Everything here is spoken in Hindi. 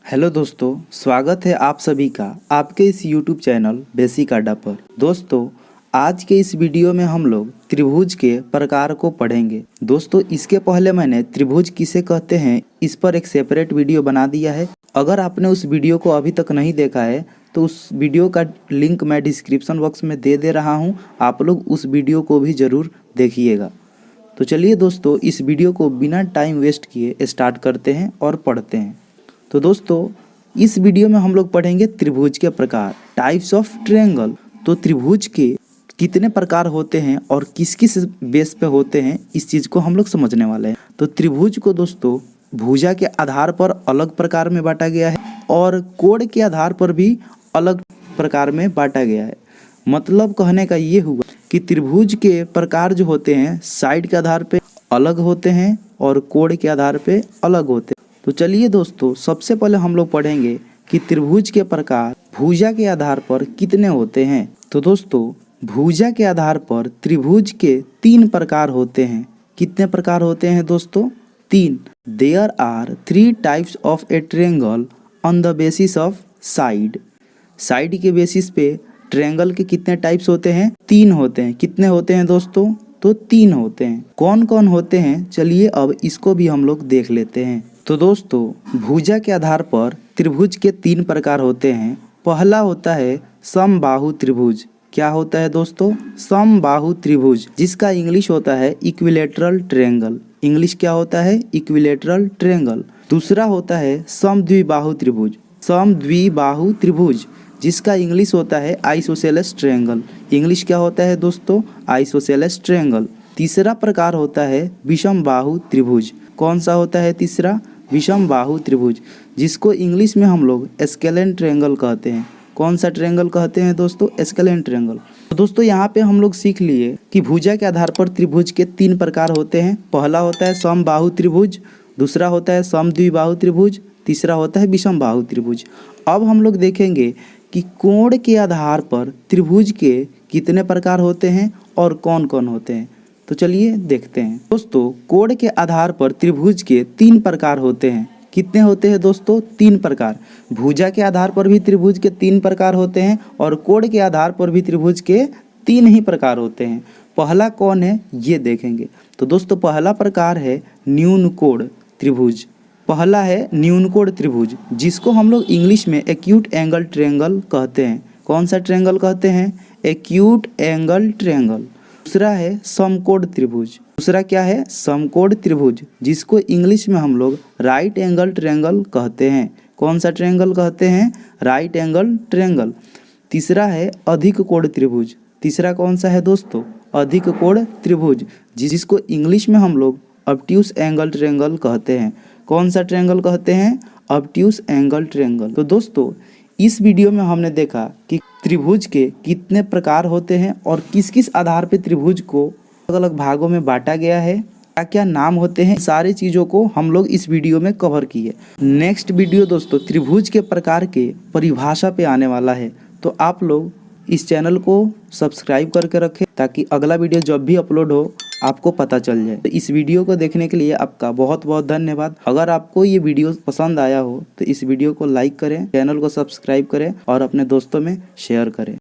हेलो दोस्तों, स्वागत है आप सभी का आपके इस YouTube चैनल बेसिक अड्डा पर। दोस्तों, आज के इस वीडियो में हम लोग त्रिभुज के प्रकार को पढ़ेंगे। दोस्तों, इसके पहले मैंने त्रिभुज किसे कहते हैं इस पर एक सेपरेट वीडियो बना दिया है। अगर आपने उस वीडियो को अभी तक नहीं देखा है तो उस वीडियो का लिंक मैं डिस्क्रिप्शन बॉक्स में दे रहा हूँ। आप लोग उस वीडियो को भी ज़रूर देखिएगा। तो चलिए दोस्तों, इस वीडियो को बिना टाइम वेस्ट किए स्टार्ट करते हैं और पढ़ते हैं। तो दोस्तों, इस वीडियो में हम लोग पढ़ेंगे त्रिभुज के प्रकार, टाइप्स ऑफ ट्रायंगल। तो त्रिभुज के कितने प्रकार होते हैं और किस किस बेस पे होते हैं, इस चीज़ को हम लोग समझने वाले हैं। तो त्रिभुज को दोस्तों भुजा के आधार पर अलग प्रकार में बांटा गया है और कोण के आधार पर भी अलग प्रकार में बांटा गया है। मतलब कहने का ये हुआ कि त्रिभुज के प्रकार जो होते हैं साइड के आधार पे अलग होते हैं और कोण के आधार पे अलग होते हैं। तो चलिए दोस्तों, सबसे पहले हम लोग पढ़ेंगे कि त्रिभुज के प्रकार भुजा के आधार पर कितने होते हैं। तो दोस्तों, भुजा के आधार पर त्रिभुज के 3 प्रकार होते हैं। कितने प्रकार होते हैं दोस्तों? 3। There are 3 types of a triangle on the basis of side. Side के बेसिस पे ट्रायंगल के कितने टाइप्स होते हैं? 3 होते हैं। कितने होते हैं दोस्तों? तो 3 होते हैं। कौन कौन होते हैं, चलिए अब इसको भी हम लोग देख लेते हैं। तो दोस्तों, भुजा के आधार पर त्रिभुज के 3 प्रकार होते हैं। पहला होता है समबाहु त्रिभुज। क्या होता है दोस्तों? समबाहु त्रिभुज, जिसका इंग्लिश होता है इक्विलैटरल ट्रायंगल। इंग्लिश क्या होता है? Equilateral triangle. दूसरा होता है समद्विबाहु त्रिभुज। समद्विबाहु त्रिभुज, जिसका इंग्लिश होता है आइसोसेलेस ट्रायंगल। इंग्लिश क्या होता है दोस्तों? Isosceles triangle. तीसरा प्रकार होता है विषमबाहु त्रिभुज। कौन सा होता है तीसरा? विषमबाहु त्रिभुज, जिसको इंग्लिश में हम लोग स्केलेन ट्रायंगल कहते हैं। कौन सा ट्रायंगल कहते हैं दोस्तों? Scalene triangle. तो दोस्तों, यहाँ पे हम लोग सीख लिए कि भुजा के आधार पर त्रिभुज के 3 प्रकार होते हैं। पहला होता है समबाहु त्रिभुज, दूसरा होता है समद्विबाहु त्रिभुज, तीसरा होता है विषमबाहु त्रिभुज। अब हम लोग देखेंगे कि कोण के आधार पर त्रिभुज के कितने प्रकार होते हैं और कौन कौन होते हैं। तो चलिए देखते हैं। दोस्तों, कोण के आधार पर त्रिभुज के 3 प्रकार होते हैं। कितने होते हैं दोस्तों? 3 प्रकार। भुजा के आधार पर भी त्रिभुज के 3 प्रकार होते हैं और कोण के आधार पर भी त्रिभुज के 3 ही प्रकार होते हैं। पहला कौन है ये देखेंगे। तो दोस्तों, पहला प्रकार है न्यून कोण त्रिभुज। पहला है न्यून कोण त्रिभुज, जिसको हम लोग इंग्लिश में एक्यूट एंगल ट्रायंगल कहते हैं। कौन सा ट्रायंगल कहते हैं? Acute angle triangle. दूसरा है समकोण त्रिभुज। दूसरा क्या है? समकोण त्रिभुज, जिसको इंग्लिश में हम लोग राइट एंगल ट्रायंगल कहते हैं। कौन सा ट्रायंगल कहते हैं? Right angle triangle. तीसरा है अधिक कोण त्रिभुज। तीसरा कौन सा है दोस्तों? अधिक कोण त्रिभुज, जिसको इंग्लिश में हम लोग ऑब्ट्यूस एंगल ट्रायंगल कहते हैं। कौन सा ट्रायंगल कहते हैं? Obtuse angle triangle. तो दोस्तों, इस वीडियो में हमने देखा कि त्रिभुज के कितने प्रकार होते हैं और किस किस आधार पर त्रिभुज को अलग अलग भागों में बांटा गया है, क्या क्या नाम होते हैं, सारी चीज़ों को हम लोग इस वीडियो में कवर किए। नेक्स्ट वीडियो दोस्तों त्रिभुज के प्रकार के परिभाषा पे आने वाला है। तो आप लोग इस चैनल को सब्सक्राइब करके रखें ताकि अगला वीडियो जब भी अपलोड हो आपको पता चल जाए। तो इस वीडियो को देखने के लिए आपका बहुत बहुत धन्यवाद। अगर आपको ये वीडियो पसंद आया हो तो इस वीडियो को लाइक करें, चैनल को सब्सक्राइब करें और अपने दोस्तों में शेयर करें।